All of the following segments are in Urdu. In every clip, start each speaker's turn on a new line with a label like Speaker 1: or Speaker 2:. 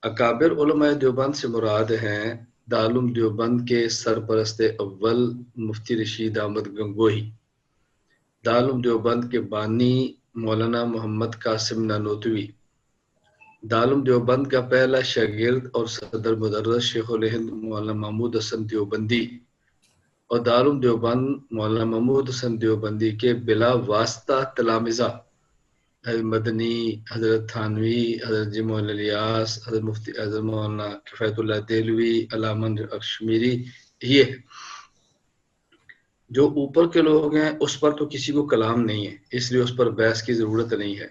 Speaker 1: اکابر علماء دیوبند سے مراد ہیں دارالعلوم دیوبند کے سرپرست اول مفتی رشید احمد گنگوہی، دارالعلوم دیوبند کے بانی مولانا محمد قاسم نانوتوی، دارالعلوم دیوبند کا پہلا شاگرد اور صدر مدرس شیخ الہند مولانا محمود حسن دیوبندی، اور دارالعلوم دیوبند مولانا محمود حسن دیوبندی کے بلا واسطہ تلامذہ حضرت مدنی، حضرت تھانوی، حضرت جمع الیاس، حضرت مفتی حضرت مولانا کفایت اللہ دہلوی، علامہ کشمیری، یہ جو اوپر کے لوگ ہیں اس پر تو کسی کو کلام نہیں ہے، اس لیے اس پر بحث کی ضرورت نہیں ہے۔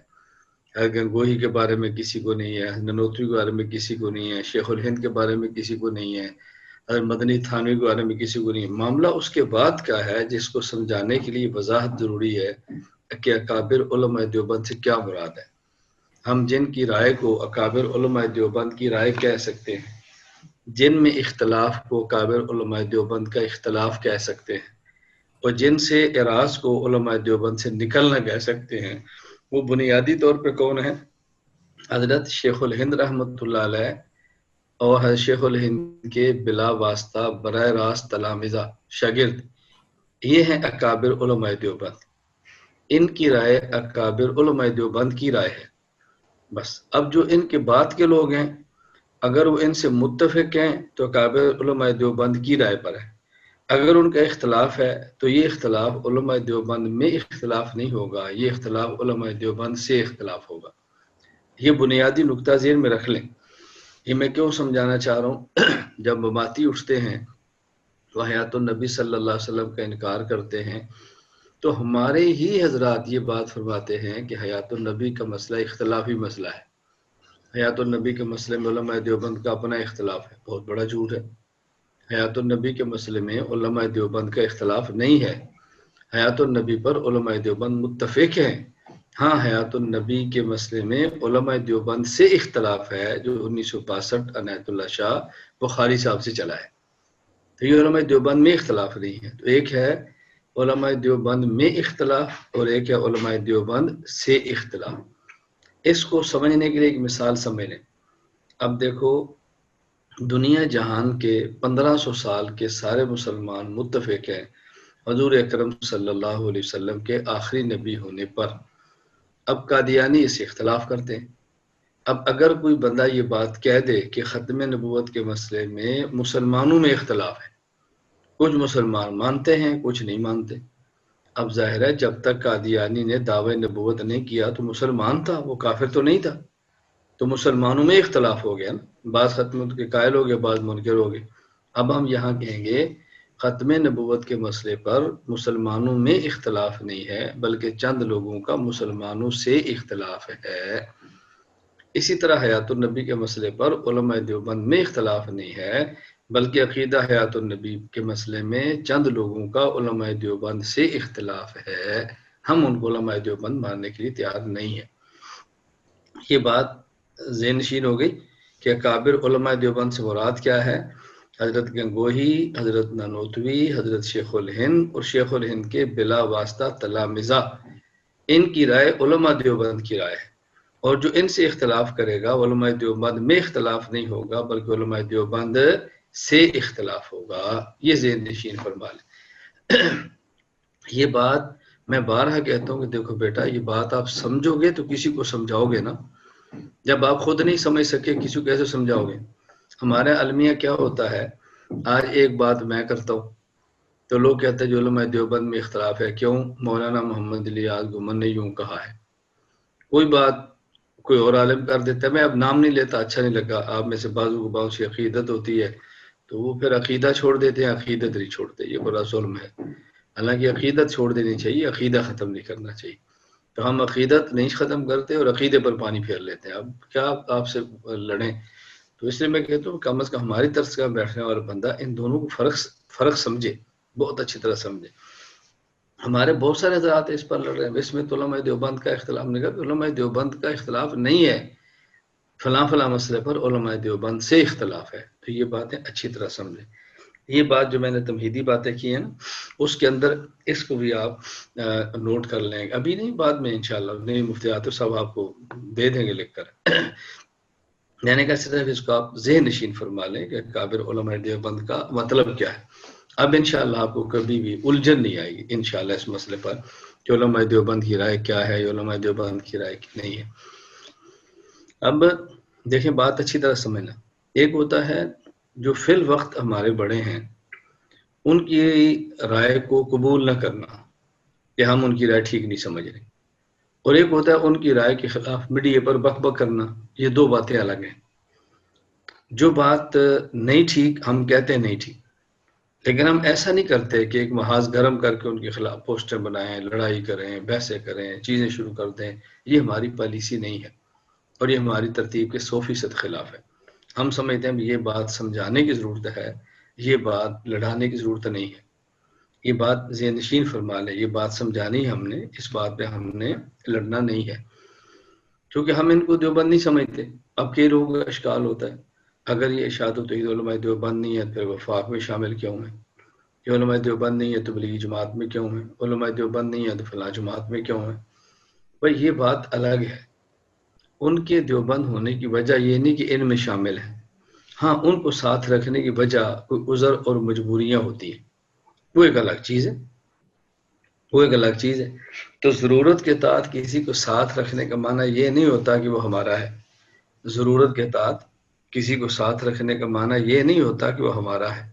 Speaker 1: گنگوہی کے بارے میں کسی کو نہیں ہے، ننوتوی کے بارے میں کسی کو نہیں ہے، شیخ الہند کے بارے میں کسی کو نہیں ہے، حضرت مدنی تھانوی کے بارے میں کسی کو نہیں ہے۔ معاملہ اس کے بعد کا ہے جس کو سمجھانے کے لیے وضاحت ضروری ہے کہ اکابر علماء دیوبند سے کیا مراد ہے۔ ہم جن کی رائے کو اکابر علماء دیوبند کی رائے کہہ سکتے ہیں، جن میں اختلاف کو اکابر علماء دیوبند کا اختلاف کہہ سکتے ہیں، اور جن سے اعراض کو علماء دیوبند سے نکلنا کہہ سکتے ہیں، وہ بنیادی طور پہ کون ہے؟ حضرت شیخ الہند رحمۃ اللہ علیہ اور حضرت شیخ الہند کے بلا واسطہ براہ راست تلامذہ شاگرد، یہ ہیں اکابر علماء دیوبند۔ ان کی رائے اکابر علماء دیوبند کی رائے ہے بس۔ اب جو ان کے بعد کے لوگ ہیں اگر وہ ان سے متفق ہیں تو اکابر علماء دیوبند کی رائے پر ہے، اگر ان کا اختلاف ہے تو یہ اختلاف علماء دیوبند میں اختلاف نہیں ہوگا، یہ اختلاف علماء دیوبند سے اختلاف ہوگا۔ یہ بنیادی نقطہ ذہن میں رکھ لیں۔ یہ میں کیوں سمجھانا چاہ رہا ہوں؟ جب مماتی اٹھتے ہیں تو حیات النبی صلی اللہ علیہ وسلم کا انکار کرتے ہیں، تو ہمارے ہی حضرات یہ بات فرماتے ہیں کہ حیات النبی کا مسئلہ اختلافی مسئلہ ہے۔ حیات النبی کے مسئلے میں علماء دیوبند کا اپنا اختلاف ہے، بہت بڑا جھوٹ ہے۔ حیات النبی کے مسئلے میں علماء دیوبند کا اختلاف نہیں ہے، حیات النبی پر علماء دیوبند متفق ہیں۔ ہاں، حیات النبی کے مسئلے میں علماء دیوبند سے اختلاف ہے جو 1962 عنایت اللہ شاہ بخاری صاحب سے چلا ہے، تو یہ علماء دیوبند میں اختلاف نہیں ہے۔ تو ایک ہے علماء دیوبند میں اختلاف اور ایک ہے علماء دیوبند سے اختلاف۔ اس کو سمجھنے کے لیے ایک مثال سمجھ لیں۔ اب دیکھو، دنیا جہان کے 1500 سال کے سارے مسلمان متفق ہیں حضور اکرم صلی اللہ علیہ وسلم کے آخری نبی ہونے پر۔ اب قادیانی اس سے اختلاف کرتے ہیں۔ اب اگر کوئی بندہ یہ بات کہہ دے کہ ختم نبوت کے مسئلے میں مسلمانوں میں اختلاف ہے، کچھ مسلمان مانتے ہیں کچھ نہیں مانتے، اب ظاہر ہے جب تک قادیانی نے دعوی نبوت نہیں کیا تو مسلمان تھا، وہ کافر تو نہیں تھا، تو مسلمانوں میں اختلاف ہو گیا نا، بعض ختم کے قائل ہو گئے، بعض منکر ہو گئے۔ اب ہم یہاں کہیں گے ختم نبوت کے مسئلے پر مسلمانوں میں اختلاف نہیں ہے بلکہ چند لوگوں کا مسلمانوں سے اختلاف ہے۔ اسی طرح حیات النبی کے مسئلے پر علماء دیوبند میں اختلاف نہیں ہے بلکہ عقیدہ حیات النبی کے مسئلے میں چند لوگوں کا علماء دیوبند سے اختلاف ہے، ہم ان کو علماء دیوبند ماننے کے لیے تیار نہیں ہیں۔ یہ بات ذہن نشین ہو گئی کہ اکابر علماء دیوبند سے مراد کیا ہے؟ حضرت گنگوہی، حضرت نانوتوی، حضرت شیخ الہند اور شیخ الہند کے بلا واسطہ تلامذہ، ان کی رائے علماء دیوبند کی رائے ہے، اور جو ان سے اختلاف کرے گا علماء دیوبند میں اختلاف نہیں ہوگا بلکہ علماء دیوبند سے اختلاف ہوگا۔ یہ ذہن نشین فرما لیں۔ یہ بات میں بارہا کہتا ہوں کہ دیکھو بیٹا، یہ بات آپ سمجھو گے تو کسی کو سمجھاؤ گے نا، جب آپ خود نہیں سمجھ سکے کسی کو کیسے سمجھاؤ گے؟ ہمارے المیہ کیا ہوتا ہے، آج ایک بات میں کرتا ہوں تو لوگ کہتے ہیں جو علماء دیوبند میں اختلاف ہے، کیوں؟ مولانا محمد الیاس گمن نے یوں کہا ہے۔ کوئی بات کوئی اور عالم کر دیتا ہے، میں اب نام نہیں لیتا، اچھا نہیں لگا، آپ میں سے بعضوں کو بعض سی عقیدت ہوتی ہے تو وہ پھر عقیدہ چھوڑ دیتے ہیں، عقیدت نہیں چھوڑتے، یہ بڑا ظلم ہے۔ حالانکہ عقیدت چھوڑ دینی چاہیے، عقیدہ ختم نہیں کرنا چاہیے، تو ہم عقیدت نہیں ختم کرتے اور عقیدے پر پانی پھیر لیتے ہیں۔ اب کیا آپ سے لڑیں؟ تو اس لیے میں کہتا ہوں کم از کم ہماری طرز کا بیٹھنے والا بندہ ان دونوں کو فرق سمجھے، بہت اچھی طرح سمجھے۔ ہمارے بہت سارے حضرات اس پر لڑ رہے ہیں، اس میں تو علماء دیوبند کا اختلاف نہیں کہا، علماء دیوبند کا اختلاف نہیں ہے، فلاں فلاں مسئلے پر علماء دیوبند سے اختلاف ہے، تو یہ باتیں اچھی طرح سمجھیں۔ یہ بات جو میں نے تمہیدی باتیں کی ہیں نا، اس کے اندر اس کو بھی آپ نوٹ کر لیں، ابھی نہیں بعد میں انشاءاللہ، نہیں مفتی عاطف صاحب آپ کو دے دیں گے لکھ کر۔ میں نے کہا صرف اس کو آپ ذہن نشین فرما لیں کہ اکابر علماء دیوبند کا مطلب کیا ہے. اب انشاءاللہ آپ کو کبھی بھی الجھن نہیں آئے گی انشاءاللہ اس مسئلے پر کہ علماء دیوبند کی رائے کیا ہے، علماء دیوبند کی رائے نہیں ہے. اب دیکھیں بات اچھی طرح سمجھنا. ایک ہوتا ہے جو فی الوقت ہمارے بڑے ہیں ان کی رائے کو قبول نہ کرنا کہ ہم ان کی رائے ٹھیک نہیں سمجھ رہے، اور ایک ہوتا ہے ان کی رائے کے خلاف میڈیا پر بک بک کرنا. یہ دو باتیں الگ ہیں. جو بات نہیں ٹھیک ہم کہتے ہیں نہیں ٹھیک، لیکن ہم ایسا نہیں کرتے کہ ایک محاذ گرم کر کے ان کے خلاف پوسٹر بنائیں، لڑائی کریں، بحثیں کریں، چیزیں شروع کر دیں. یہ ہماری پالیسی نہیں ہے اور یہ ہماری ترتیب کے 100% خلاف ہے. ہم سمجھتے ہیں یہ بات سمجھانے کی ضرورت ہے، یہ بات لڑانے کی ضرورت نہیں ہے. یہ بات ذہن نشین فرما لیں، یہ بات سمجھانی ہم نے، اس بات پہ ہم نے لڑنا نہیں ہے، کیونکہ ہم ان کو دیوبند نہیں سمجھتے. اب کئی لوگوں کا اشکال ہوتا ہے اگر یہ ارشاد توحید علماء دیوبند نہیں ہے پھر وفاق میں شامل کیوں ہیں؟ یہ علماء دیوبند نہیں ہے تو تبلیغی جماعت میں کیوں ہیں؟ علماء دیوبند نہیں ہے تو فلاں جماعت میں کیوں ہیں؟ بھائی یہ بات الگ ہے. ان کے دیوبند ہونے کی وجہ یہ نہیں کہ ان میں شامل ہیں. ہاں ان کو ساتھ رکھنے کی وجہ کوئی عذر اور مجبوریاں ہوتی ہیں، وہ ایک الگ چیز ہے، وہ ایک الگ چیز ہے. تو ضرورت کے تحت کسی کو ساتھ رکھنے کا معنی یہ نہیں ہوتا کہ وہ ہمارا ہے. ضرورت کے تحت کسی کو ساتھ رکھنے کا معنی یہ نہیں ہوتا کہ وہ ہمارا ہے.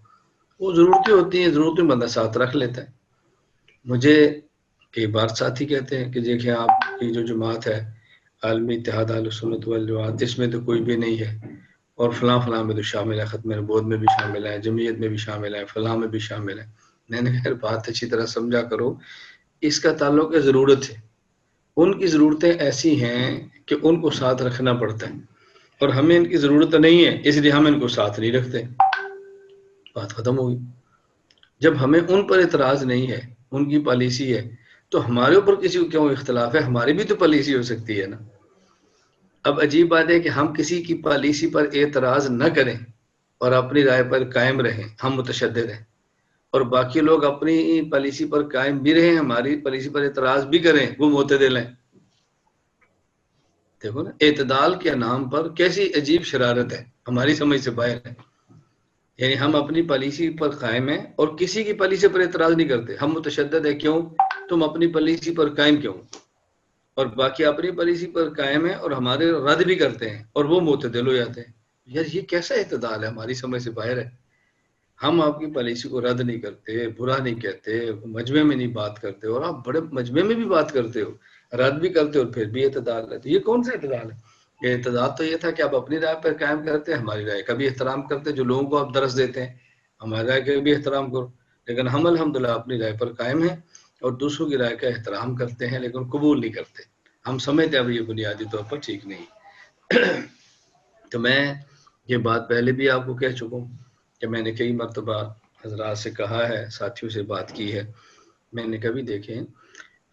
Speaker 1: وہ ضرورتیں ہوتی ہیں، ضرورتیں بندہ ساتھ رکھ لیتا ہے. مجھے کئی بار ساتھی کہتے ہیں کہ دیکھیں آپ کی جو جماعت ہے عالمی اتحاد اہل سنت والجماعت، اس میں تو کوئی بھی نہیں ہے، اور فلاں فلاں میں تو شامل ہے، ختم نبوت میں بھی شامل ہے، جمعیت میں بھی شامل ہے، فلاں میں بھی شامل ہے. میں نے خیر بات اچھی طرح سمجھا کرو، اس کا تعلق ہے ضرورت ہے. ان کی ضرورتیں ایسی ہیں کہ ان کو ساتھ رکھنا پڑتا ہے، اور ہمیں ان کی ضرورت نہیں ہے اس لیے ہم ان کو ساتھ نہیں رکھتے. بات ختم ہوگی. جب ہمیں ان پر اعتراض نہیں ہے، ان کی پالیسی ہے، تو ہمارے اوپر کسی کو کیوں اختلاف ہے؟ ہماری بھی تو پالیسی ہو سکتی ہے نا. اب عجیب بات ہے کہ ہم کسی کی پالیسی پر اعتراض نہ کریں اور اپنی رائے پر قائم رہیں، ہم متشدد ہیں، اور باقی لوگ اپنی پالیسی پر قائم بھی رہیں، ہماری پالیسی پر اعتراض بھی کریں، وہ معتدل ہیں. دیکھو نا اعتدال کے نام پر کیسی عجیب شرارت ہے، ہماری سمجھ سے باہر ہے. یعنی ہم اپنی پالیسی پر قائم ہیں اور کسی کی پالیسی پر اعتراض نہیں کرتے. ہم متشدد ہیں کیوں؟ تم اپنی پالیسی پر قائم کیوں؟ اور باقی اپنی پالیسی پر قائم ہیں اور ہمارے رد بھی کرتے ہیں اور وہ معتدل ہو جاتے ہیں. یار یہ کیسا اعتدال ہے؟ ہماری سمجھ سے باہر ہے. ہم آپ کی پالیسی کو رد نہیں کرتے، برا نہیں کہتے، مجمع میں نہیں بات کرتے، اور آپ بڑے مجمع میں بھی بات کرتے ہو، رد بھی کرتے ہو، اور پھر بھی اعتدال ہے. تو یہ کون سا اعتدال ہے؟ یہ اعتدال تو یہ تھا کہ آپ اپنی رائے پر قائم کرتے ہیں، ہماری رائے کا بھی احترام کرتے، جو لوگوں کو آپ درس دیتے ہیں ہماری رائے کا بھی احترام کرو. لیکن ہم الحمدللہ اپنی رائے پر قائم ہیں اور دوسروں کی رائے کا احترام کرتے ہیں، لیکن قبول نہیں کرتے. ہم سمجھتے ہیں اب یہ بنیادی طور پر ٹھیک نہیں. تو میں یہ بات پہلے بھی آپ کو کہہ چکا ہوں کہ میں نے کئی مرتبہ حضرات سے کہا ہے، ساتھیوں سے بات کی ہے. میں نے کبھی دیکھیں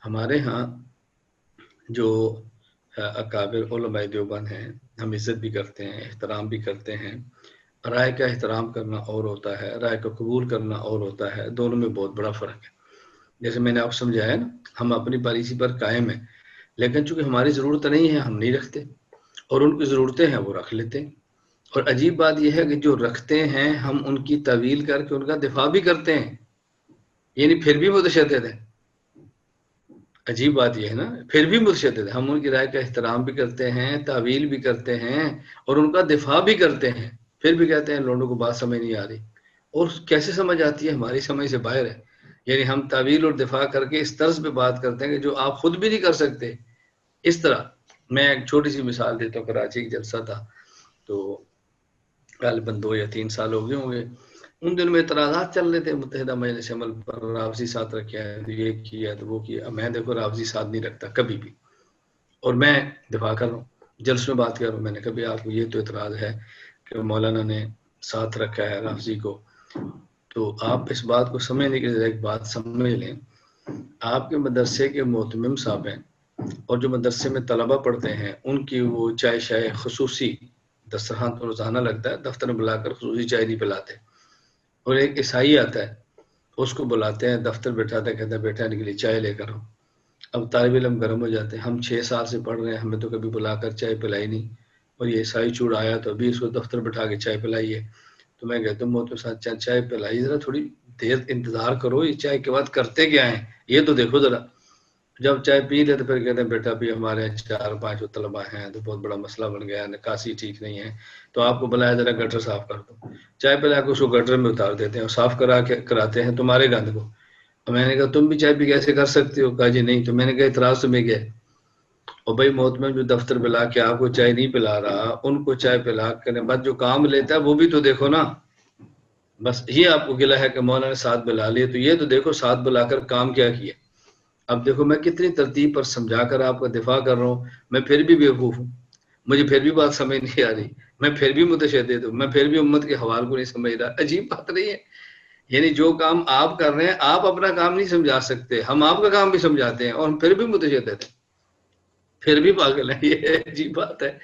Speaker 1: ہمارے ہاں جو اکابر علماء دیوبند ہیں، ہم عزت بھی کرتے ہیں، احترام بھی کرتے ہیں. رائے کا احترام کرنا اور ہوتا ہے، رائے کا قبول کرنا اور ہوتا ہے. دونوں میں بہت بڑا فرق ہے. جیسے میں نے آپ کو سمجھایا نا، ہم اپنی پالیسی پر قائم ہیں، لیکن چونکہ ہماری ضرورت نہیں ہے ہم نہیں رکھتے، اور ان کی ضرورتیں ہیں وہ رکھ لیتے ہیں. اور عجیب بات یہ ہے کہ جو رکھتے ہیں ہم ان کی تعویل کر کے ان کا دفاع بھی کرتے ہیں، یعنی پھر بھی متشدد ہیں. عجیب بات یہ ہے نا، پھر بھی متشدد ہیں. ہم ان کی رائے کا احترام بھی کرتے ہیں، تعویل بھی کرتے ہیں، اور ان کا دفاع بھی کرتے ہیں، پھر بھی کہتے ہیں لوگوں کو بات سمجھ نہیں آ رہی. اور کیسے سمجھ آتی ہے؟ ہماری سمجھ سے باہر ہے. یعنی ہم تعویل اور دفاع کر کے اس طرز پہ بات کرتے ہیں کہ جو آپ خود بھی نہیں کر سکتے. اس طرح میں ایک چھوٹی سی مثال دیتا ہوں. کراچی ایک جلسہ تھا، تو غالباً 2 یا 3 سال ہو گئے ہوں گے. ان دنوں میں اعتراضات چل رہے تھے متحدہ مجلس عمل پر، رافضی ساتھ رکھا ہے، یہ کیا تو وہ کیا. میں دیکھو رافضی ساتھ نہیں رکھتا کبھی بھی، اور میں دفاع کر رہا ہوں، جلسے میں بات کر رہا ہوں. میں نے کبھی آپ کو یہ تو اعتراض ہے کہ مولانا نے ساتھ رکھا ہے رافضی کو، تو آپ اس بات کو سمجھنے کے لیے ایک بات سمجھ لیں. آپ کے مدرسے کے محتمم صاحب ہیں، اور جو مدرسے میں طلبہ پڑھتے ہیں ان کی وہ چائے شائے خصوصی دسترخوان تو روزانہ لگتا ہے، دفتر میں بلا کر خصوصی چائے نہیں پلاتے. اور ایک عیسائی آتا ہے، اس کو بلاتے ہیں، دفتر بیٹھاتے ہیں، کہتے ہیں بیٹھانے کے لیے چائے لے کر آؤ. اب طالب علم گرم ہو جاتے ہیں، ہم 6 سال سے پڑھ رہے ہیں، ہمیں تو کبھی بلا کر چائے پلائی نہیں. اور یہ عیسائی چوڑ آیا تو ابھی اس کو دفتر بٹھا کے چائے پلائی ہے. تو میں کہتا ہوں موت ساتھ چائے پلائی, ذرا تھوڑی دیر انتظار کرو, یہ چائے کے بعد کرتے کیا ہیں یہ تو دیکھو ذرا. جب چائے پی لے تو پھر کہتے ہیں بیٹا بھی ہمارے 4-5 طلبا ہیں تو بہت بڑا مسئلہ بن گیا, نکاسی ٹھیک نہیں ہے, تو آپ کو بلایا ذرا گٹر صاف کر دو. چائے پلا کے اس کو گٹر میں اتار دیتے ہیں اور صاف کراتے ہیں تمہارے گند کو. اور میں نے کہا تم بھی چائے پی کیسے کر سکتے ہو؟ کہا جی نہیں. تو میں نے کہا اعتراض تمہیں کیا ہے؟ اور بھائی محتمم جو دفتر پلا کے آپ کو چائے نہیں پلا رہا, ان کو چائے پلا کرنے بعد جو کام لیتا ہے وہ بھی تو دیکھو نا. بس یہ آپ کو گلا ہے کہ مولانا نے ساتھ بلا لیے, تو یہ تو دیکھو ساتھ بلا کر کام کیا کیا. اب دیکھو میں کتنی ترتیب پر سمجھا کر آپ کا دفاع کر رہا ہوں, میں پھر بھی بیوقوف ہوں, مجھے پھر بھی بات سمجھ نہیں آ رہی, میں پھر بھی متشدد ہوں, میں پھر بھی امت کے حوال کو نہیں سمجھ رہا. عجیب بات نہیں ہے؟ یعنی جو کام آپ کر رہے ہیں آپ اپنا کام نہیں سمجھا سکتے, ہم آپ کا کام بھی سمجھاتے ہیں اور ہم پھر بھی متشدد ہیں, پھر بھی پاگل ہیں. یہ عجیب بات ہے.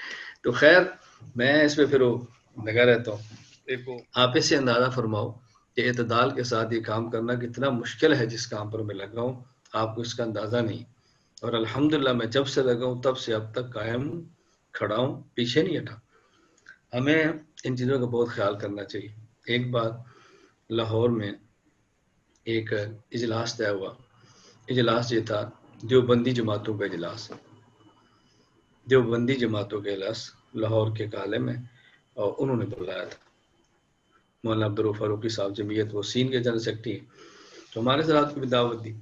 Speaker 1: تو خیر میں اس پہ پھر لگا رہتا ہوں. دیکھو آپ اس سے اندازہ فرماؤ کہ اعتدال کے ساتھ یہ کام کرنا کتنا مشکل ہے. جس کام پر میں لگا ہوں آپ کو اس کا اندازہ نہیں, اور الحمدللہ میں جب سے لگا ہوں تب سے اب تک قائم ہوں, کھڑا ہوں, پیچھے نہیں ہٹا. ہمیں ان چیزوں کا بہت خیال کرنا چاہیے. ایک بات, لاہور میں ایک اجلاس طے ہوا. اجلاس یہ تھا دیوبندی جماعتوں کا اجلاس, دیوبندی جماعتوں کا اجلاس لاہور کے کالے میں, اور انہوں نے بلایا تھا. مولانا عبدالرؤف فاروقی صاحب جمعیت وسین کے جنرل سیکرٹری ہیں, تو ہمارے ساتھ کو بھی دعوت دی.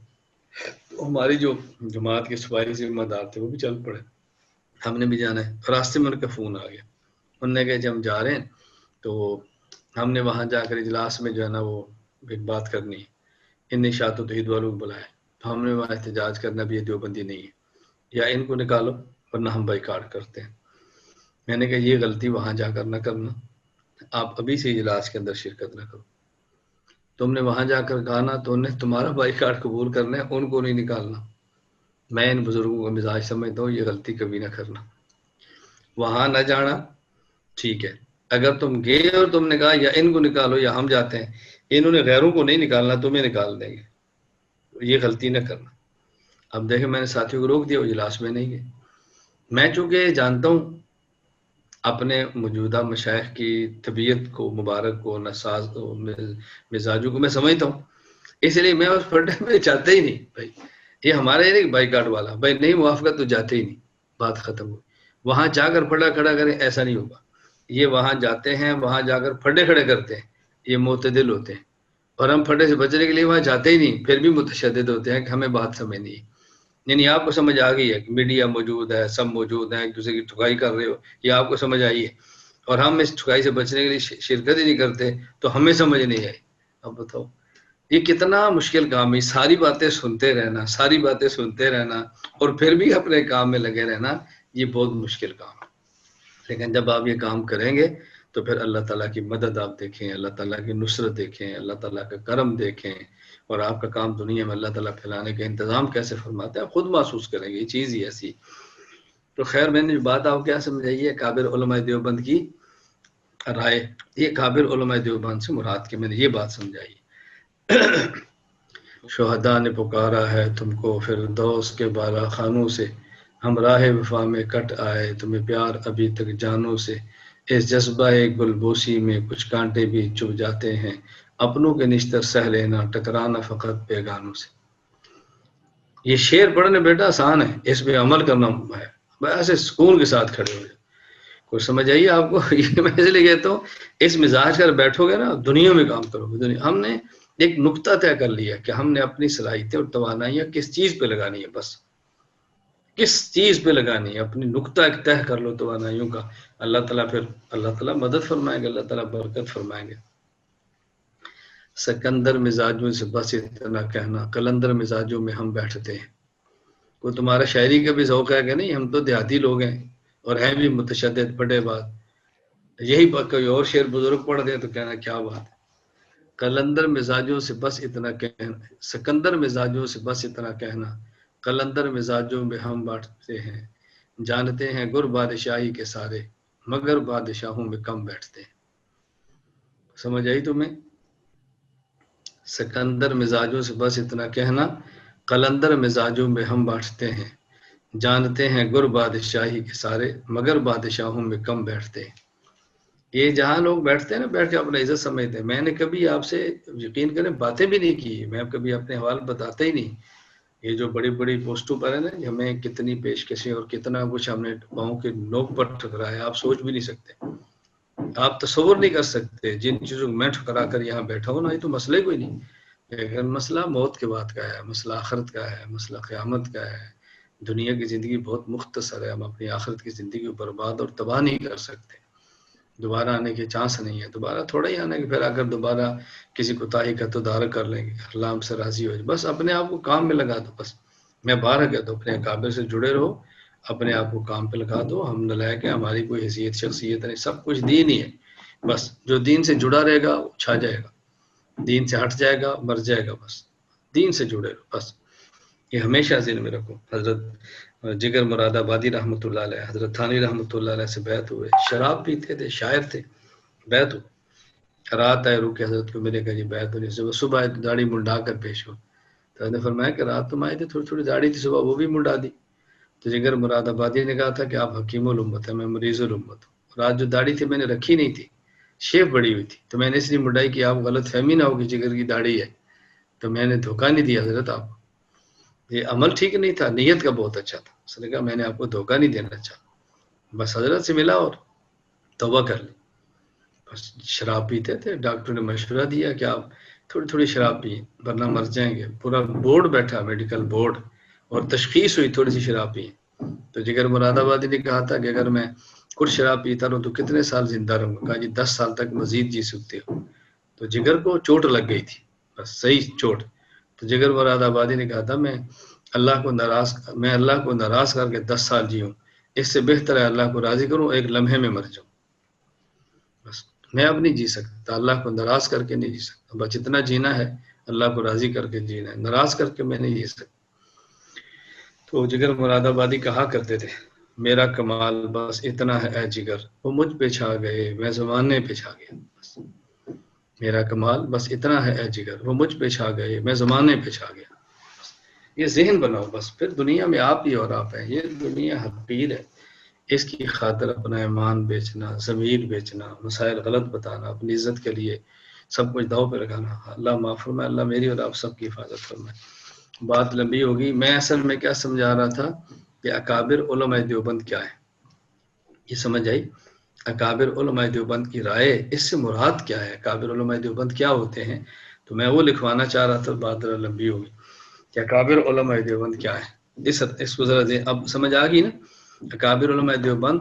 Speaker 1: ہماری جو جماعت کے صوبائی ذمہ دار تھے وہ بھی چل پڑے, ہم نے بھی جانا ہے. راستے میں ان کا فون آ گیا, انہوں نے کہا جب ہم جا رہے ہیں تو ہم نے وہاں جا کر اجلاس میں جو ہے نا وہ ایک بات کرنی ہے, ان اشاعت و توحید والوں کو بلائے, تو ہم نے وہاں احتجاج کرنا بھی یہ دیوبندی نہیں ہے, یا ان کو نکالو ورنہ ہم بائیکاٹ کرتے ہیں. میں نے کہا یہ غلطی وہاں جا کر نہ کرنا, آپ ابھی سے اجلاس کے اندر شرکت نہ کرو. تم نے وہاں جا کر کہا نا تو انہیں تمہارا بائیکاٹ قبول کرنا ہے, ان کو نہیں نکالنا. میں ان بزرگوں کا مزاج سمجھتا ہوں, یہ غلطی کبھی نہ کرنا. وہاں نہ جانا ٹھیک ہے, اگر تم گئے اور تم نے کہا یا ان کو نکالو یا ہم جاتے ہیں, انہوں نے غیروں کو نہیں نکالنا, تمہیں نکال دیں گے, یہ غلطی نہ کرنا. اب دیکھیں میں نے ساتھیوں کو روک دیا, اجلاس میں نہیں گئے. میں چونکہ جانتا ہوں اپنے موجودہ مشائخ کی طبیعت کو, مبارک کو, نساز کو, مزاجوں کو میں سمجھتا ہوں, اس لیے میں اس پڑھنے میں چاہتا ہی نہیں. بھائی یہ ہمارے نہیں بائی کارڈ والا, بھائی نہیں موافقت تو جاتے ہی نہیں, بات ختم ہوئی. وہاں جا کر پھڈا کھڑا کریں ایسا نہیں ہوگا. یہ وہاں جاتے ہیں, وہاں جا کر پھڈے کھڑے کرتے ہیں, یہ معتدل ہوتے ہیں, اور ہم پھڈے سے بچنے کے لیے وہاں جاتے ہی نہیں, پھر بھی متشدد ہوتے ہیں کہ ہمیں بات سمجھ نہیں ہے. یعنی آپ کو سمجھ آ گئی ہے کہ میڈیا موجود ہے, سب موجود ہیں, ایک دوسرے کی ٹھکائی کر رہے ہو, یہ آپ کو سمجھ آئی ہے, اور ہم اس ٹھکائی سے بچنے کے لیے شرکت ہی نہیں کرتے, تو ہمیں سمجھ نہیں آئی. اب بتاؤ یہ کتنا مشکل کام ہے. ساری باتیں سنتے رہنا, ساری باتیں سنتے رہنا اور پھر بھی اپنے کام میں لگے رہنا, یہ بہت مشکل کام ہے. لیکن جب آپ یہ کام کریں گے تو پھر اللہ تعالیٰ کی مدد آپ دیکھیں, اللہ تعالیٰ کی نصرت دیکھیں, اللہ تعالیٰ کا کرم دیکھیں, اور آپ کا کام دنیا میں اللہ تعالیٰ پھیلانے کا انتظام کیسے فرماتے ہیں, خود محسوس کریں گے. یہ چیز ہی ایسی. تو خیر میں نے جو بات آپ کیا سمجھائی ہے, کابر علماء دیوبند کی رائے, یہ کابر علماء دیوبند سے مراد کی میں نے یہ بات سمجھائی. شہداء نے پکارا ہے تم کو فردوس کے بالا خانوں سے, ہم راہ وفا میں کٹ آئے تمہیں پیار ابھی تک جانوں سے, اس جذبہ گلبوسی میں کچھ کانٹے بھی چبھ جاتے ہیں, اپنوں کے نشتر سہ لینا ٹکرانا فقط بیگانوں سے. یہ شعر پڑھنے بیٹا آسان ہے, اس پہ عمل کرنا ہے, ایسے سکون کے ساتھ کھڑے ہو جائے. کوئی سمجھ آئیے آپ کو؟ یہ میں اس لیے کہتا ہوں اس مزاج کر بیٹھو گے نا, دنیا میں کام کرو گے. ہم نے ایک نقطہ طے کر لیا کہ ہم نے اپنی صلاحیتیں اور توانائیاں کس چیز پہ لگانی ہے, بس کس چیز پہ لگانی ہے, اپنی نقطہ ایک طے کر لو توانائیوں کا. اللہ تعالیٰ پھر اللہ تعالیٰ مدد فرمائیں گے, اللہ تعالیٰ برکت فرمائیں گے. سکندر مزاجوں سے بس اتنا کہنا, قلندر مزاجوں میں ہم بیٹھتے ہیں. کوئی تمہارا شاعری کا بھی ذوق ہے کہ نہیں؟ ہم تو دیہاتی لوگ ہیں اور ہیں بھی متشدد پڑے بات. یہی کوئی اور شعر بزرگ پڑھ دیں تو کہنا کیا بات ہے. قلندر مزاجوں سے بس اتنا کہنا, سکندر مزاجوں سے بس اتنا کہنا, قلندر مزاجوں میں ہم بانٹتے ہیں, جانتے ہیں گر بادشاہی کے سارے, مگر بادشاہوں میں کم بیٹھتے ہیں. سمجھ آئی تمہیں؟ سکندر مزاجوں سے بس اتنا کہنا, قلندر مزاجوں میں ہم بانٹتے ہیں, جانتے ہیں گر بادشاہی کے سارے، مگر بادشاہوں میں کم بیٹھتے ہیں۔ یہ جہاں لوگ بیٹھتے ہیں نا، بیٹھ کے اپنا عزت سمجھتے ہیں۔ میں نے کبھی آپ سے یقین کریں باتیں بھی نہیں کی، میں کبھی اپنے حوال بتاتا ہی نہیں۔ یہ جو بڑی بڑی پوسٹوں پر ہے نا، ہمیں کتنی پیشکشیں اور کتنا کچھ ہم نے پاؤں کے نوک پر ٹھکرایا ہے، آپ سوچ بھی نہیں سکتے، آپ تصور نہیں کر سکتے۔ جن چیزوں کو میں ٹھکرا کر یہاں بیٹھا ہوں نا، یہ تو مسئلہ ہی کوئی نہیں، لیکن مسئلہ موت کے بعد کا ہے، مسئلہ آخرت کا ہے، مسئلہ قیامت کا ہے۔ دنیا کی زندگی بہت مختصر ہے، ہم اپنی آخرت کی زندگی کو برباد اور تباہ نہیں کر سکتے۔ دوبارہ آنے کے چانس نہیں ہے، دوبارہ تھوڑا ہی آنے کے، پھر اگر دوبارہ کسی کوتاہی کا تو دار کر لیں گے، اللہ ہم سے راضی ہو جائے۔ بس اپنے آپ کو کام میں لگا دو، بس میں باہر گیا تو اپنے اکابر سے جڑے رہو، اپنے آپ کو کام پہ لگا دو۔ ہم نلائق ہیں، ہماری کوئی حیثیت شخصیت نہیں، سب کچھ دین ہی ہے۔ بس جو دین سے جڑا رہے گا وہ چھا جائے گا، دین سے ہٹ جائے گا مر جائے گا۔ بس دین سے جڑے رہو، بس یہ ہمیشہ ذہن میں رکھو۔ حضرت جگر مراد آبادی رحمۃ اللہ علیہ، حضرت تھانوی رحمۃ اللہ علیہ سے بیعت ہوئے، شراب پیتے تھے، شاعر تھے، بیعت ہو رات آئے روکے حضرت کو ملے گا جی بیعت ہونے سے، صبح آئے تو داڑھی منڈا کر پیش ہو۔ تو حضرت نے فرمایا کہ رات تم آئے تھے، تھوڑی تھوڑی داڑھی تھی، صبح وہ بھی منڈا دی۔ تو جگر مراد آبادی نے کہا تھا کہ آپ حکیم الامت ہیں، میں مریض الامت ہوں۔ رات جو داڑھی تھی میں نے رکھی نہیں تھی، شیف بڑی ہوئی تھی، تو میں نے اس لیے منڈائی کہ آپ غلط فہمی نہ ہو کہ جگر کی داڑھی ہے، تو میں نے دھوکہ نہیں دیا حضرت آپ کو۔ یہ عمل ٹھیک نہیں تھا، نیت کا بہت اچھا تھا، اس نے کہا میں نے آپ کو دھوکہ نہیں دینا چاہا، بس حضرت سے ملا اور توبہ کر لی۔ بس شراب پیتے تھے، ڈاکٹر نے مشورہ دیا کہ آپ تھوڑی تھوڑی شراب پئیں ورنہ مر جائیں گے۔ پورا بورڈ بیٹھا، میڈیکل بورڈ، اور تشخیص ہوئی تھوڑی سی شراب پئیں۔ تو جگر مراد آبادی نے کہا تھا کہ اگر میں کچھ شراب پیتا رہوں تو کتنے سال زندہ رہوں گا؟ کہا جی 10 سال تک مزید جی سکتے ہو۔ تو جگر کو چوٹ لگ گئی تھی، بس صحیح چوٹ۔ تو جگر مراد آبادی نے کہا تھا میں اللہ کو ناراض کر کے 10 سال جیوں، اس سے بہتر ہے اللہ کو راضی کروں، ایک لمحے میں مر جاؤں۔ بس میں اب نہیں جی سکتا، اللہ کو ناراض کر کے نہیں جی سکتا، بس جتنا جینا ہے اللہ کو راضی کر کے جینا ہے، ناراض کر کے میں نہیں جی سکتا۔ تو جگر مراد آبادی کہا کرتے تھے میرا کمال بس اتنا ہے اے جگر، وہ مجھ پہ چھا گئے میں زمانے پہ چھا گیا۔ بس میرا کمال بس اتنا ہے اے جگر، وہ مجھ پہ چھا گئے میں زمانے پہ چھا گیا۔ بس یہ ذہن بناؤ، بس پھر دنیا میں آپ ہی اور آپ ہیں۔ یہ دنیا حقیر ہے، اس کی خاطر اپنا ایمان بیچنا، ضمیر بیچنا، مسائل غلط بتانا، اپنی عزت کے لیے سب کچھ داؤ پہ لگانا، اللہ معاف فرمائے، اللہ میری اور آپ سب کی حفاظت فرمائے۔ بات لمبی ہوگی، میں اصل میں کیا سمجھا رہا تھا کہ اکابر علماء دیوبند کیا ہے، یہ سمجھ آئی؟ اکابر علماء دیوبند کی رائے، اس سے مراد کیا ہے، اکابر علماء دیوبند کیا ہوتے ہیں، تو میں وہ لکھوانا چاہ رہا تھا، بات لمبی ہوگی کہ اکابر علماء دیوبند کیا ہے۔ اس کو ذرا اب سمجھ آ گئی نا؟ اکابر علماء دیوبند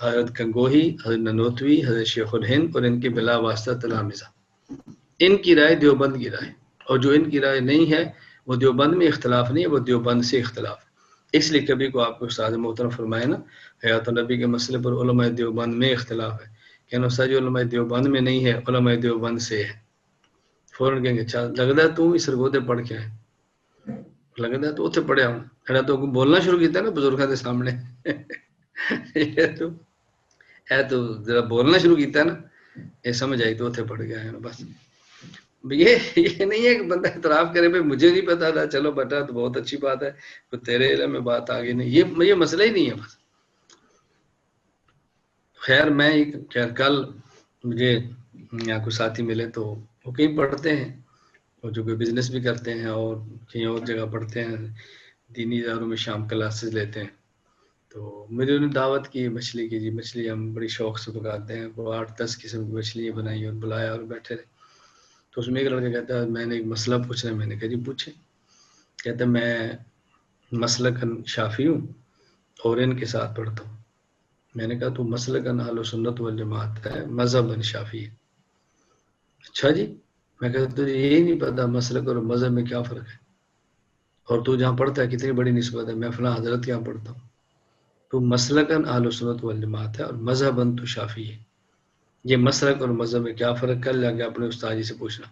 Speaker 1: حضرت گنگوہی، حضرت ننوتوی، حضرت شیخ الہند اور ان کے بلا واسطہ تلامذہ، ان کی رائے دیوبند کی رائے، اور جو ان کی رائے نہیں ہے وہ دیوبند میں اختلاف نہیں ہے، وہ دیوبند سے اختلاف ہے۔ اس لیے کبھی کو آپ کو استاد محترم فرمائے نا حیات النبی کے مسئلے پر علماء دیوبند میں اختلاف ہے، کہنا استاد جو علماء دیوبند میں نہیں ہے علماء دیوبند سے ہے، فوراً کہیں گے اچھا لگتا ہے تو بھی سرگودے پڑھ کے آئے، لگتا ہے تو اتنے پڑھیا ہوں، ایڈا تو بولنا شروع کیتا ہے نا بزرگوں کے سامنے تو ذرا بولنا شروع کیتا ہے نا، یہ سمجھ آئی تو اتنے پڑھ گیا ہے نا۔ بس یہ نہیں ہے کہ بندہ اعتراف کرے بھائی مجھے نہیں پتا تھا، چلو بیٹا تو بہت اچھی بات ہے، تو تیرے علم میں بات آگے نہیں، یہ مسئلہ ہی نہیں ہے۔ بس خیر میں خیر کل مجھے یہاں کوئی ساتھی ملے تو وہ کہیں پڑھتے ہیں، اور جو کوئی بزنس بھی کرتے ہیں اور کہیں اور جگہ پڑھتے ہیں، دینی اداروں میں شام کلاسز لیتے ہیں، تو مجھے انہیں دعوت کی مچھلی کی، جی مچھلی ہم بڑی شوق سے پکاتے ہیں، وہ 8-10 قسم کی مچھلیاں بنائی اور بلایا اور بیٹھے رہے۔ تو اس میں ایک لڑکا کہتا ہے میں نے ایک مسئلہ پوچھنا ہے، میں نے کہا جی پوچھیں۔ کہتا ہے میں مسلکاً شافعی ہوں اور ان کے ساتھ پڑھتا ہوں۔ میں نے کہا تو مسلکاً اہل سنت والجماعت ہے، مذہباً شافعی ہے۔ اچھا جی، میں کہتا تجھے یہی نہیں پتا مسلک اور مذہب میں کیا فرق ہے، اور تو جہاں پڑھتا ہے کتنی بڑی نسبت ہے، میں فلاں حضرت کے یہاں پڑھتا ہوں، تو مسلکاً اہل سنت والجماعت ہے اور مذہباً تو شافعی ہے۔ یہ مسلک اور مذہب میں کیا فرق، کر جا کے اپنے استاد جی سے پوچھنا۔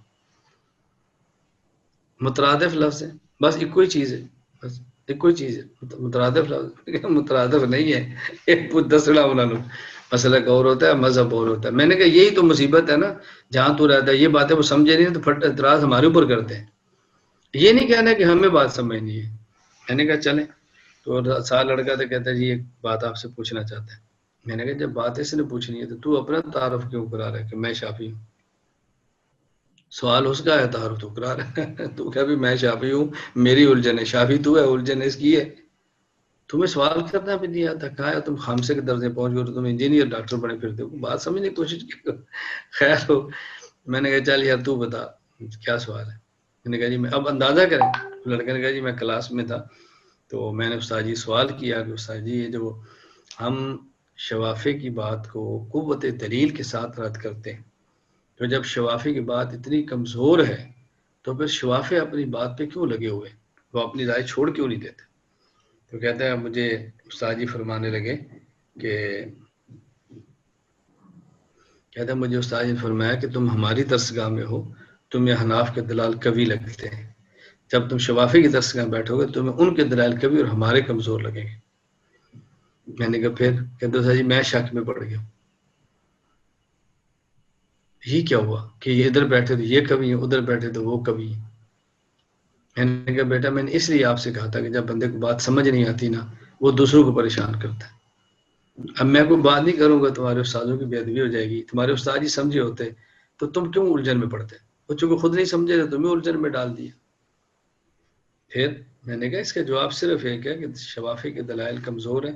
Speaker 1: مترادف لفظ ہے، بس ایک ہی چیز ہے، بس ایک ہی چیز ہے، مترادف لفظ مترادف نہیں ہے، ایک دسڑا بنا لو، مسلک اور ہوتا ہے مذہب اور ہوتا ہے۔ میں نے کہا یہی تو مصیبت ہے نا، جہاں تو رہتا ہے یہ باتیں وہ سمجھے نہیں تو پھٹ اعتراض ہمارے اوپر کرتے ہیں، یہ نہیں کہنا کہ ہمیں بات سمجھنی ہے۔ میں نے کہا چلیں، تو سال لڑکا تھا، کہتا ہے جی ایک بات آپ سے پوچھنا چاہتا ہے. میں نے کہا جب بات اس نے پوچھنی ہے تو اپنا تعارف کیوں کرا رہا ہے کہ میں شافعی ہوں؟ سوال اس کا ہے، تعارف تو کرا رہا ہے. تو کہا بھی میں شافعی ہوں، میری الجھن ہے، شافعی تو ہے، الجھن اس کی ہے. تمہیں سوال کرنا بھی دیا تھا، کہا ہے تم خامسے کے درجے پہنچ گئے، تم انجینئر ڈاکٹر بنے پھرتے ہو. بات سمجھنے کی کوشش کی. خیر ہو، میں نے کہا چل یار تو بتا کیا سوال ہے. میں نے کہا جی میں اب اندازہ کریں. لڑکے نے کہا جی میں کلاس میں تھا تو میں نے استاد جی سوال کیا کہ استاد جی یہ جو ہم شوافے کی بات کو قوت دلیل کے ساتھ رد کرتے ہیں، تو جب شوافے کی بات اتنی کمزور ہے تو پھر شوافے اپنی بات پہ کیوں لگے ہوئے، وہ اپنی رائے چھوڑ کیوں نہیں دیتے؟ تو کہتا ہے مجھے استاد جی فرمانے لگے کہ کہتا ہے مجھے استاد جی نے فرمایا کہ تم ہماری درسگاہ میں ہو، تمہیں حناف کے دلال قوی لگتے ہیں، جب تم شوافی کی درسگاہ میں بیٹھو گے تمہیں ان کے دلائل قوی اور ہمارے کمزور لگیں گے. میں نے کہا پھر؟ کہتے استاد جی میں شک میں پڑ گیا. یہ کیا ہوا کہ یہ ادھر بیٹھے تو یہ کبھی ہیں، ادھر بیٹھے تو وہ کبھی ہیں. میں نے کہا بیٹا میں نے اس لیے آپ سے کہا تھا کہ جب بندے کو بات سمجھ نہیں آتی نا وہ دوسروں کو پریشان کرتا ہے. اب میں کوئی بات نہیں کروں گا تمہارے استادوں کی بے ادبی ہو جائے گی. تمہارے استاد ہی سمجھے ہوتے تو تم کیوں الجھن میں پڑتے؟ بچوں کو خود نہیں سمجھے تو تمہیں الجھن میں ڈال دیا. پھر میں نے کہا اس کا جواب صرف ایک ہے کہ شوافی کے دلائل کمزور ہیں،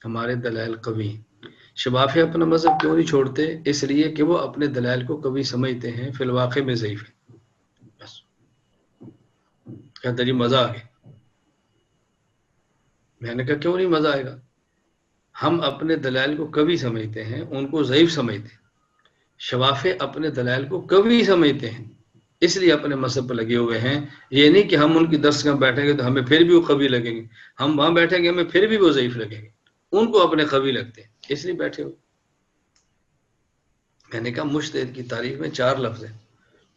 Speaker 1: ہمارے دلائل قوی ہیں. شوافی اپنا مذہب کیوں نہیں چھوڑتے؟ اس لیے کہ وہ اپنے دلائل کو قوی سمجھتے ہیں، فی الواقع میں ضعیف ہے. بس کہتا جی مزہ آ گیا. میں نے کہا کیوں نہیں مزہ آئے گا؟ ہم اپنے دلائل کو قوی سمجھتے ہیں، ان کو ضعیف سمجھتے ہیں. شوافے اپنے دلائل کو قوی سمجھتے ہیں، اس لیے اپنے مذہب پر لگے ہوئے ہیں. یہ نہیں کہ ہم ان کی درسگاہ میں بیٹھیں گے تو ہمیں پھر بھی وہ قوی لگیں گے، ہم وہاں بیٹھیں گے ہمیں پھر بھی وہ ضعیف لگیں گے. ان کو اپنے قوی لگتے ہیں اس لیے بیٹھے ہوئے. میں نے کہا مجتہد کی تعریف میں 4 لفظ ہیں،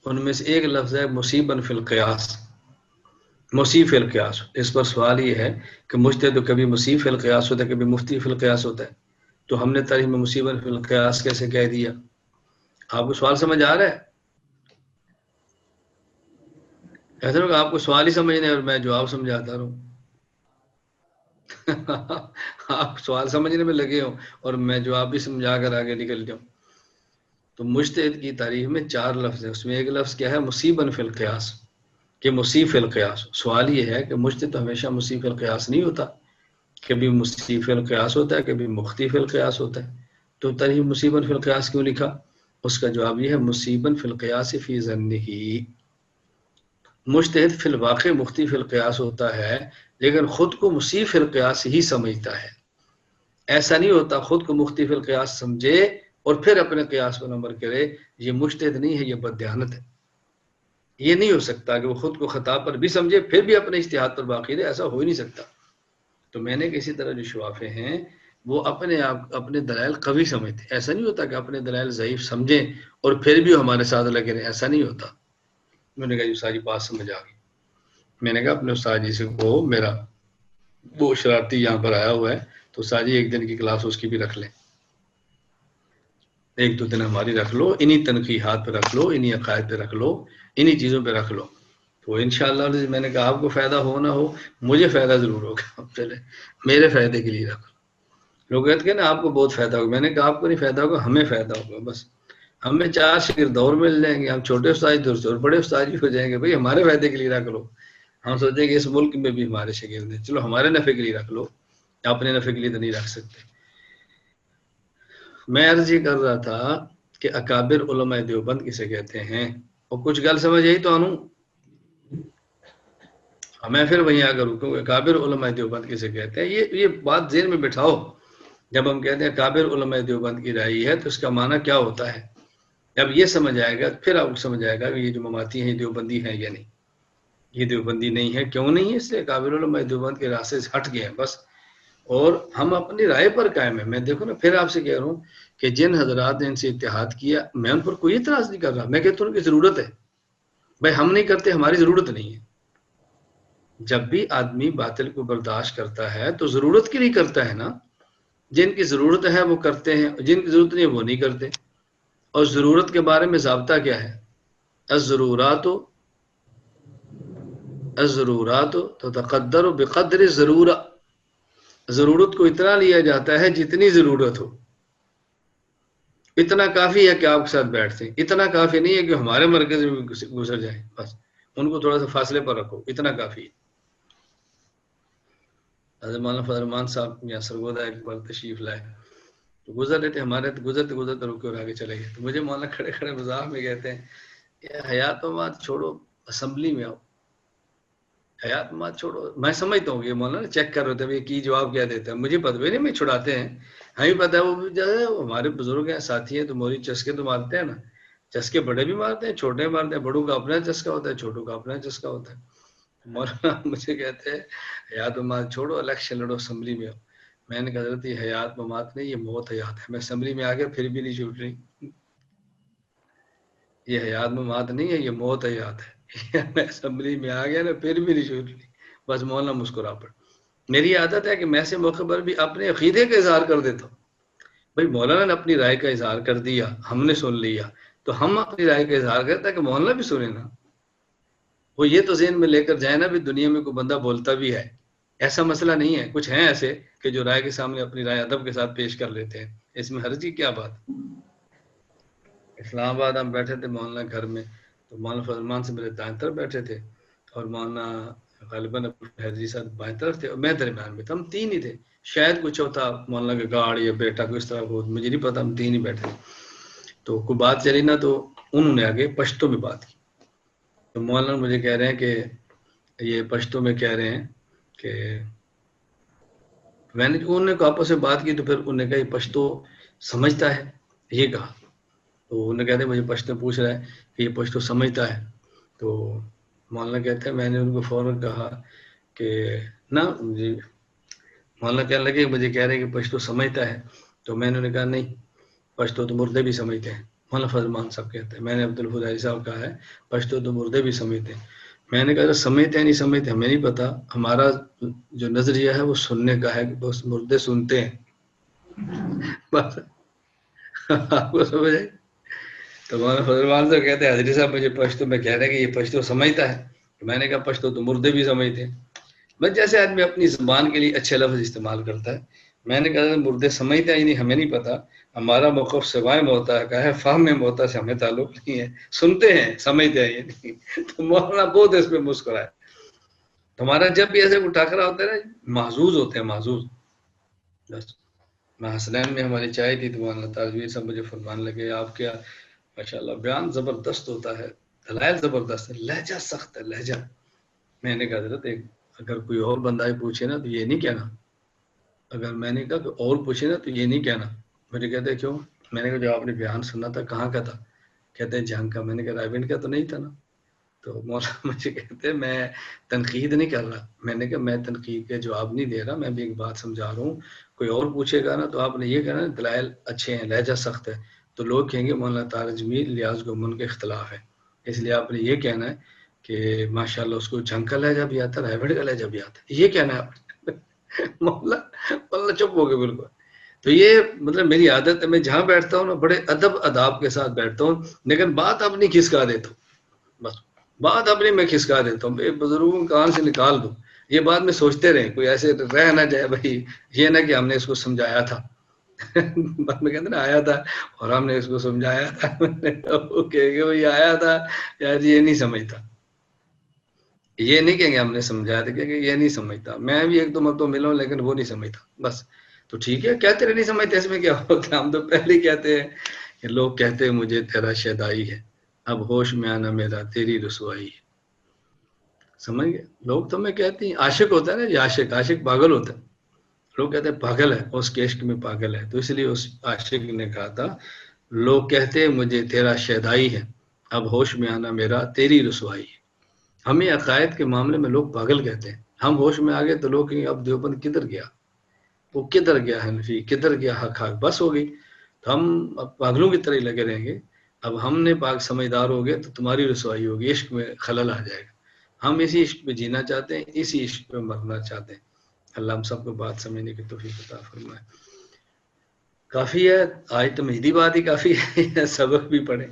Speaker 1: ان میں سے ایک لفظ ہے مصیباً فی القیاس. مصیب فی القیاس، اس پر سوال یہ ہے کہ مجتہد تو کبھی مصیب فی القیاس ہوتا ہے، کبھی مفتی فی القیاس ہوتا ہے. تو ہم نے تعریف میں مصیباً فی القیاس کیسے کہہ دیا؟ آپ کو سوال سمجھ آ رہا ہے؟ ایسا نہیں کہ آپ کو سوال ہی سمجھنا ہے اور میں جواب سمجھاتا رہوں. آپ سوال سمجھنے میں لگے ہوں اور میں جواب بھی سمجھا کر آگے نکل جاؤں. تو مجتہد کی تعریف میں 4 لفظ ہیں، اس میں ایک لفظ کیا ہے مصیباً فی القیاس، کہ مصیب فی القیاس. سوال یہ ہے کہ مجتہد تو ہمیشہ مصیب فی القیاس نہیں ہوتا، کبھی مصیب فی القیاس ہوتا ہے، کبھی مختی فی القیاس ہوتا ہے. تو تعریف مصیباً فی القیاس کیوں لکھا؟ اس کا جواب یہ ہے مصیباً فی القیاس فی ظنہ. مجتہد فی الواقع مختی فی القیاس ہوتا ہے لیکن خود کو مصیب فی القیاس ہی سمجھتا ہے. ایسا نہیں ہوتا خود کو مختی فی القیاس سمجھے اور پھر اپنے قیاس پر عمل کرے. یہ مجتہد نہیں ہے، یہ بددیانت ہے. یہ نہیں ہو سکتا کہ وہ خود کو خطا پر بھی سمجھے پھر بھی اپنے اجتہاد پر باقی رہے، ایسا ہو ہی نہیں سکتا. تو میں نے کسی طرح جو شوافے ہیں وہ اپنے آپ اپنے دلائل قوی سمجھتے. ایسا نہیں ہوتا کہ اپنے دلائل ضعیف سمجھیں اور پھر بھی ہمارے ساتھ لگے رہے، ایسا نہیں ہوتا. میں نے کہا جی ساری بات سمجھ آ گئی. میں نے کہا اپنے استاد جی سے کو میرا وہ شرارتی یہاں پر آیا ہوا ہے تو استاد جی ایک دن کی کلاس اس کی بھی رکھ لیں، 1-2 دن ہماری رکھ لو، انہی تنقیحات پہ رکھ لو، انہی عقائد پہ رکھ لو، انہی چیزوں پہ رکھ لو. تو انشاءاللہ میں نے کہا آپ کو فائدہ ہو نہ ہو مجھے فائدہ ضرور ہوگا، پہلے میرے فائدے کے لیے رکھ لو. لوگ کہتے ہیں نا آپ کو بہت فائدہ ہوگا. میں نے کہا آپ کو نہیں فائدہ ہوگا، ہمیں فائدہ ہوگا. بس ہمیں 4 شاگرد اور مل جائیں گے، ہم چھوٹے استاد اور بڑے استاد ہو جائیں گے. بھائی ہمارے فائدے کے لیے رکھ لو. ہم سوچیں کہ اس ملک میں بھی ہمارے شاگرد ہیں، چلو ہمارے نفع کے لیے رکھ لو، اپنے نفع کے لیے تو نہیں رکھ سکتے. میں عرض یہ کر رہا تھا کہ اکابر علماء دیوبند کسے کہتے ہیں، اور کچھ گل سمجھ آئی تو آنوں میں پھر وہیں آ کر رکوں. اکابر علماء دیوبند کسے کہتے ہیں، یہ بات ذہن میں بٹھاؤ. جب ہم کہتے ہیں اکابر علماء دیوبند کی رائے ہے تو اس کا معنی کیا ہوتا ہے؟ جب یہ سمجھ آئے گا پھر آپ کو سمجھ آئے گا کہ یہ جو مماتی ہیں دیوبندی ہیں یا نہیں. یہ دیوبندی نہیں ہے. کیوں نہیں ہے؟ اس لیے اکابر علماء دیوبند کے راستے سے ہٹ گئے ہیں بس، اور ہم اپنی رائے پر قائم ہیں. میں دیکھو نا پھر آپ سے کہہ رہا ہوں کہ جن حضرات نے ان سے اتحاد کیا میں ان پر کوئی اعتراض نہیں کر رہا. میں کہتا ہوں ان کی ضرورت ہے. بھائی ہم نہیں کرتے، ہماری ضرورت نہیں ہے. جب بھی آدمی باطل کو برداشت کرتا ہے تو ضرورت کے لیے کرتا ہے نا. جن کی ضرورت ہے وہ کرتے ہیں، جن کی ضرورت نہیں ہے وہ نہیں کرتے. اور ضرورت کے بارے میں ضابطہ کیا ہے؟ الضرورات تتقدر بقدر ضرورت. ضرورت کو اتنا لیا جاتا ہے جتنی ضرورت ہو. اتنا کافی ہے کہ آپ کے ساتھ بیٹھتے ہیں، اتنا کافی نہیں ہے کہ ہمارے مرکز میں گزر جائیں، بس ان کو تھوڑا سا فاصلے پر رکھو، اتنا کافی ہے. حضرت مولانا فضل الرحمان صاحب یہاں سرگودا ایک بار تشریف لائے تو گزر رہے تھے ہمارے، گزرتے گزرتے رکے اور آگے چلے گئے. تو مجھے مولانا کھڑے کھڑے مذاق میں کہتے ہیں حیات و مات چھوڑو، اسمبلی میں آؤ. حیات مات چھوڑو، میں سمجھتا ہوں کہ مولانا چیک کر رہے تھے کی جواب کیا دیتے ہیں، مجھے پتہ بھی نہیں، میں چھڑاتے ہیں، ہمیں پتہ ہے وہ جو ہے ہمارے بزرگ ہیں، ساتھی ہیں، تو موری چسکے تو مارتے ہیں نا، چسکے بڑے بھی مارتے ہیں، چھوٹے مارتے ہیں، بڑوں کا اپنا چسکا ہوتا ہے، چھوٹوں کا اپنا چسکا ہوتا ہے. مولانا مجھے کہتے ہیں حیات و مات چھوڑو، الیکشن لڑو، اسمبلی میں آؤ. میں نے کہا حضرت یہ حیات و مات نہیں، یہ موت حیات ہے. میں اسمبلی میں آ گیا پھر بھی نہیں چھوٹ رہی. یہ حیات و مات نہیں ہے، یہ موت حیات ہے. میں اسمبلی میں آ گیا نا پھر بھی نہیں چھوٹ رہی. بس مولانا مسکرا پڑ. میری عادت ہے کہ میں سے موقع پر بھی اپنے عقیدے کا اظہار کر دیتا ہوں. بھائی مولانا نے اپنی رائے کا اظہار کر دیا، ہم نے سن لیا، تو ہم اپنی رائے کا اظہار کرتے ہیں کہ مولانا بھی سنے نا. وہ یہ تو ذہن میں لے کر جائے نا بھی دنیا میں کوئی بندہ بولتا بھی ہے، ایسا مسئلہ نہیں ہے. کچھ ہیں ایسے کہ جو رائے کے سامنے اپنی رائے ادب کے ساتھ پیش کر لیتے ہیں، اس میں حرج کی کیا بات. اسلام آباد ہم بیٹھے تھے مولانا گھر میں، تو مولانا فضل الرحمان سے میرے دائیں طرف بیٹھے تھے اور مولانا غالباً حیدری صاحب بائیں طرف تھے اور میں درمیان میں تھا. ہم تین ہی تھے، شاید کچھ ہوتا مولانا کا گاڑ یا بیٹا کو اس طرح ہو، مجھے نہیں پتا، ہم تین ہی بیٹھے. تو کوئی بات چلی نا تو انہوں نے آگے پشتو میں بات کی. تو مولانا مجھے کہہ رہے ہیں کہ یہ پشتو میں کہہ رہے ہیں کہ میں نے انہوں نے آپس سے بات کی تو پھر انہوں نے کہا یہ پشتو سمجھتا ہے، یہ کہا. تو انہوں نے کہتے ہیں مجھے پشتو پوچھ رہا ہے کہ یہ پشتو سمجھتا ہے. تو مولانا کہتے ہیں میں نے ان کو فوراً کہا کہ نہ جی. مولانا کہنے لگے مجھے کہہ رہے ہیں کہ پشتو سمجھتا ہے. تو میں نے کہا نہیں، پشتو تو مردے بھی سمجھتے ہیں. مولانا فضل الرحمان صاحب کہتے ہیں، میں نے عبدالخدائی صاحب کہا ہے پشتو تو مردے بھی سمجھتے ہیں. میں نے کہا سمجھتے ہیں نہیں سمجھتے ہمیں نہیں پتا، ہمارا جو نظریہ ہے وہ سننے کا ہے کہ بس مردے سنتے ہیں. بس آپ کو سمجھ آئی. تو مولانا فضل الرحمان صاحب کہتے ہیں حضرت صاحب مجھے پشتو میں کہہ رہے ہیں کہ یہ پشتو سمجھتا ہے. میں نے کہا پشتو تو مردے بھی سمجھتے ہیں. بس جیسے آدمی اپنی زبان کے لیے اچھے لفظ استعمال کرتا ہے. میں نے کہا مردے سمجھتے ہیں نہیں ہمیں نہیں پتا، ہمارا موقف سوائے موتا کا ہے، فہم میں موتا سے ہمیں تعلق نہیں ہے، سنتے ہیں سمجھتے ہیں یہ نہیں. تو مولانا بہت اس پہ مسکرائے. ہمارا جب بھی ایسے ٹاکرا ہوتا ہے نا محظوظ ہوتے ہیں، محظوظ. بس میں حسنین میں ہماری چائے تھی تو مولانا تاجویر صاحب مجھے فرمان لگے آپ کیا ماشاءاللہ بیان زبردست ہوتا ہے، دلائل زبردست ہے، لہجہ سخت ہے لہجہ. میں نے کہا حضرت اگر کوئی اور بندہ پوچھے نا تو یہ نہیں کہنا، اگر میں نے کہا کہ اور پوچھے نا تو یہ نہیں کہنا. مجھے کہتے ہیں کیوں؟ میں نے کہا جو آپ نے بیان سنا تھا کہاں کا تھا؟ کہتے ہیں جہاں کا. میں نے کہا رائے کا تو نہیں تھا نا. تو مولانا مجھے کہتے ہیں میں تنقید نہیں کر رہا. میں نے کہا میں تنقید کا جواب نہیں دے رہا، میں بھی ایک بات سمجھا رہا ہوں. کوئی اور پوچھے گا نا تو آپ نے یہ کہنا دلائل اچھے ہیں، لہجہ سخت ہے، تو لوگ کہیں گے مولانا طارق جمیل لیاز گمن کے اختلاف ہے. اس لیے آپ نے یہ کہنا ہے کہ ماشاءاللہ اس کو جھنگ کا لہجہ بھی آتا ہے، رائے کا لہجہ بھی آتا ہے، یہ کہنا ہے آپ نے. مولانا چپ ہو گئے بالکل. تو یہ مطلب میری عادت ہے، میں جہاں بیٹھتا ہوں نا بڑے ادب اداب کے ساتھ بیٹھتا ہوں، لیکن بات اپنی کھسکا دیتا ہوں. بس بات اپنی میں کھسکا دیتا ہوں، بزرگوں کو کہاں سے نکال دوں. یہ بات میں سوچتے رہیں، کوئی ایسے رہ نہ جائے بھائی یہ نہ کہ ہم نے اس کو سمجھایا تھا. بات میں کہتے نا آیا تھا اور ہم نے اس کو سمجھایا تھا. وہ کہے گا بھائی آیا تھا یار یہ نہیں سمجھتا. یہ نہیں کہیں گے ہم نے سمجھایا تھا کہ یہ نہیں سمجھتا. میں بھی ایک دو مرتبہ ملا ہوں لیکن وہ نہیں سمجھتا. بس تو ٹھیک ہے کہتے رہے نہیں سمجھتے، اس میں کیا ہوتا ہے. ہم تو پہلے ہی کہتے ہیں کہ لوگ کہتے ہیں مجھے تیرا شیدائی ہے، اب ہوش میں آنا میرا تیری رسوائی ہے. سمجھ گئے. لوگ تو میں کہتی ہیں عاشق ہوتا ہے نا، یہ عاشق پاگل ہوتا ہے. لوگ کہتے ہیں پاگل ہے، اس کے عشق میں پاگل ہے. تو اس لیے اس عاشق نے کہا تھا لوگ کہتے ہیں مجھے تیرا شیدائی ہے، اب ہوش میں آنا میرا تیری رسوائی ہے. ہمیں عقائد کے معاملے میں لوگ پاگل کہتے ہیں. ہم ہوش میں آ گئے تو لوگ کہیں اب دیوبند کدھر گیا، وہ کدھر گیا حنفی، کدھر گیا حق، بس ہو گئی. تو ہم اب پاگلوں کی طرح لگے رہیں گے. اب ہم نے پاک سمجھدار ہو گئے تو تمہاری رسوائی ہوگی، عشق میں خلل آ جائے گا. ہم اسی عشق پہ جینا چاہتے ہیں، اسی عشق پہ مرنا چاہتے ہیں. اللہ ہم سب کو بات سمجھنے کی توفیق عطا فرمائے. کافی ہے آج تو مہدی بات ہی کافی ہے، سبق بھی پڑھے.